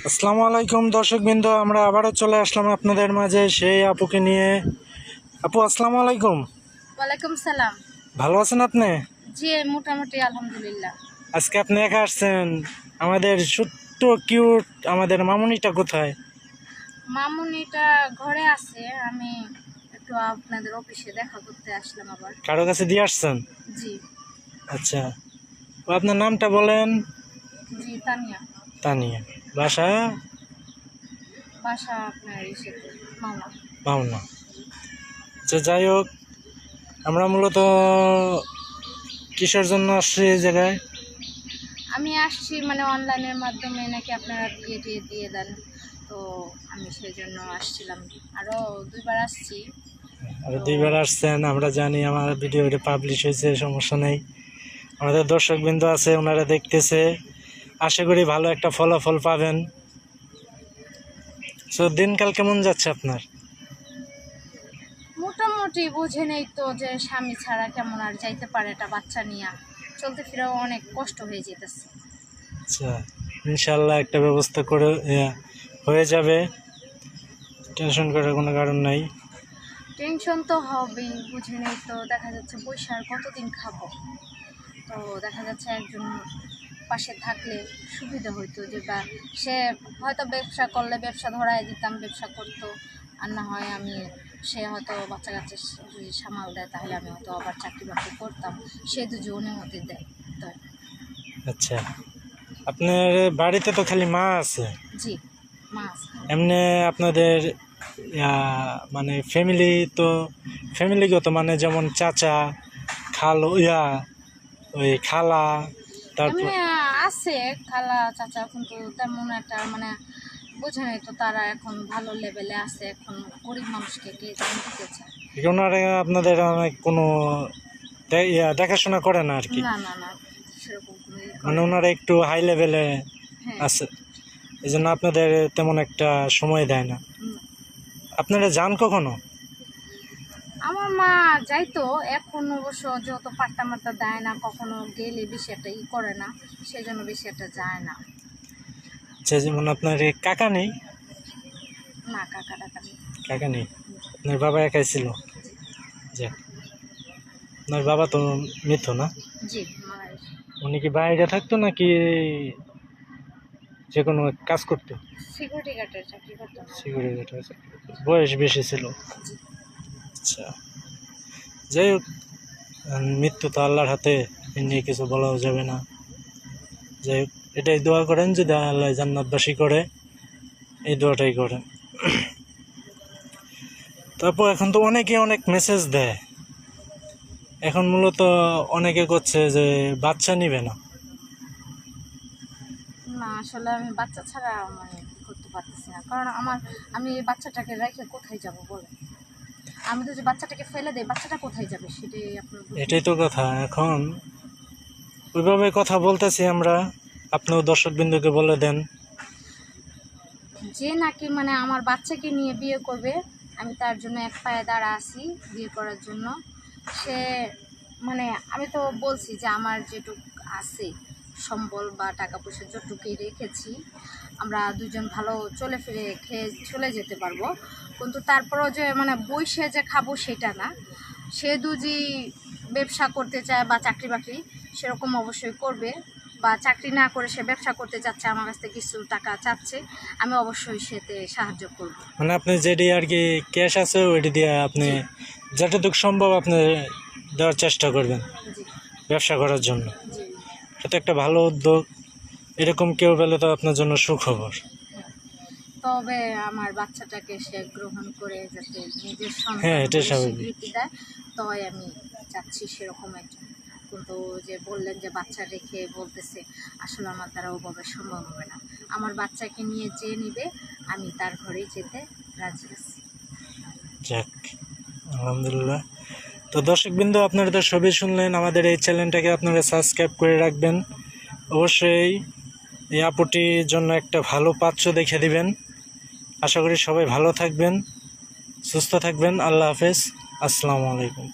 আসসালামু আলাইকুম দর্শকবৃন্দ, আমরা আবারও চলে আসলাম আপনাদের মাঝে সেই আপুকে নিয়ে। আপু আসসালামু আলাইকুম। ওয়ালাইকুম সালাম। ভালো আছেন আপনি? জি, মোটামুটি আলহামদুলিল্লাহ। আজকে আপনি একা আসছেন? আমাদের ছোট্ট কিউট আমাদের মামুনিটা কোথায়? মামুনিটা ঘরে আছে, আমি একটু আপনাদের অফিসে দেখা করতে আসলাম আবার। কারো কাছে দিয়ে আসছেন? জি। আচ্ছা, ও আপনার নামটা বলেন। জি, তানিয়া। তানিয়া। বাসা? বাসা আপনার ইসেতে মাওনা। পাওনা। আচ্ছা, যাই হোক, আমরা মূলত কিসের জন্য আসছি এই জায়গায়? আমি আসছি মানে অনলাইনের মাধ্যমে নাকি আপনারা বিয়ে টিয়ে দিয়ে দেন, তো আমি সেই জন্য আসছিলাম। আরও দুইবার আসছি। আর দুইবার আসছেন, আমরা জানি, আমার ভিডিওটা পাবলিশ হয়েছে, সমস্যা নেই। আমাদের দর্শকবৃন্দ আছে, ওনারা দেখতেছে, আশা করি ভালো একটা ফলাফল পাবেন। তো দিনকাল কেমন যাচ্ছে আপনার? মোটামুটি বুঝে নেই তো, যে স্বামী ছাড়া কেমন আর যাইতে পারে, একটা বাচ্চা নিয়ে চলতে ফিরেও অনেক কষ্ট হয়ে যেতেছে। আচ্ছা, ইনশাল্লাহ একটা ব্যবস্থা করে হয়ে যাবে, টেনশন করার কোনো কারণ নাই। টেনশন তো হবেই, বুঝে নেই তো, দেখা যাচ্ছে পয়সা আর কতদিন খাবো। তো দেখা যাচ্ছে একজন পাশে থাকলে সুবিধা হইতো, যে বা সে হয়তো ব্যবসা করলে ব্যবসা ধরায় দিতাম, ব্যবসা করতো। আর না হয় আমি, সে হয়তো বাচ্চা কাচ্চা যদি সামাল দেয়, তাহলে আমি হয়তো আবার চাকরি বাকরি করতাম, সে যদি অনুমতি দেয় তো। আচ্ছা, আপনার বাড়িতে তো খালি মা আছে? জি, মাছ। এমনি আপনাদের মানে ফ্যামিলি তো, ফ্যামিলিগত মানে যেমন চাচা, খালো, ওই খালা, তারপর এমনি আছে খালা চাচা, কিন্তু তেমন একটা মানে বুঝে নেই তো, তারা এখন ভালো লেভেলে আছে, এখন গরিব মানুষকে কে জানি দিতে চায়। ওনারা আপনাদের অনেক কোনো দেখাশোনা করে না আর কি? না না না, সেরকম কোনো মানে ওনারা একটু হাই লেভেলে হ্যাঁ। আছে, এই জন্য আপনাদের তেমন একটা সময় দেয় না। আপনারা যান কখনো? আমার মা যাইতো, এখন অবশ্য যত পাত্তা মাত্তা দেয় না, কখনো গেলে বেশি একটা করে না, সেই জন্য বেশি একটা যায় না। আচ্ছা, যেমন আপনার কাকা নেই? না, কাকা টাকা নেই। কাকা নেই, আপনার বাবা একাই ছিল? যাক, আপনার বাবা তো মৃত না? জি, মারা গেছে। উনি কি বাইরে থাকতো নাকি যে কোনো কাজ করতো? সিকিউরিটি গার্ডের চাকরি করতো। Security guard. বয়স বেশি ছিল? আচ্ছা, যাই হোক, মৃত্যু তো আল্লাহর হাতে, এ নিয়ে কিছু বলাও যাবে না। যাই হোক, এটাই দোয়া করেন যদি আল্লাহ জান্নাতবাসী করে, এই দোয়াটাই করেন। তারপর এখন তো অনেকে অনেক মেসেজ দেয়, এখন মূলত অনেকে করছে যে বাচ্চা নিবে না। না, আসলে আমি বাচ্চা ছাড়া মানে করতে পারতেছি না, কারণ আমি এই বাচ্চাটাকে রেখে কোথায় যাব বলে। আমি তো যে বাচ্চাটাকে ফেলে দেই, বাচ্চাটা কোথায় যাবে সেটাই আপনার এটাই তো কথা। এখন ওইভাবে কথা বলতেছি আমরা, আপনিও দর্শকবৃন্দকে বলে দেন। যে নাকি মানে আমার বাচ্চাকে নিয়ে বিয়ে করবে, আমি তার জন্য এক পায়ে দাঁড়া আছি বিয়ে করার জন্য। সে মানে আমি তো বলছি যে আমার যেটুক আছে সম্বল বা টাকা পয়সা যতটুকুই রেখেছি, আমরা দুজন ভালো চলে ফিরে খেয়ে চলে যেতে পারবো। কিন্তু তারপরও যে মানে বইসে যে খাবো সেটা না। সে যদি ব্যবসা করতে চায় বা চাকরি বাকরি, সেরকম অবশ্যই করবে। বা চাকরি না করে সে ব্যবসা করতে চাচ্ছে, আমার কাছ থেকে কিছু টাকা চাচ্ছে, আমি অবশ্যই সেতে সাহায্য করব। মানে আপনি যেটি আর কি ক্যাশ আছে ওইটি দিয়ে আপনি যতটুকু সম্ভব আপনি দেওয়ার চেষ্টা করবেন জি ব্যবসা করার জন্য। জি। এটা একটা ভালো উদ্যোগ, এরকম কেউ পেলে তো আপনার জন্য সুখবর। তবে আমার বাচ্চাটাকে সে গ্রহণ করে যাতে নিজের হ্যাঁ, সন্তান এটা বলে স্বাভাবিক। স্বীকৃতি দেয়, তাই আমি চাচ্ছি সেরকম একটা। কিন্তু যে বললেন যে বাচ্চা রেখে বলতেছে, আসলে আমার দ্বারা ওভাবে সম্ভব হবে না। আমার বাচ্চাকে নিয়ে যে নিবে, আমি তার ঘরেই যেতে রাজি আছি। যাক, আলহামদুলিল্লাহ। তো দর্শকবৃন্দ, আপনারা তো সবই শুনলেন, আমাদের এই চ্যানেলটাকে আপনারা সাবস্ক্রাইব করে রাখবেন। অবশ্যই এই আপুটির জন্য একটা ভালো পাত্র দেখে দিবেন। আশা করি সবাই ভালো থাকবেন, সুস্থ থাকবেন। আল্লাহ হাফেজ, আসসালামু আলাইকুম।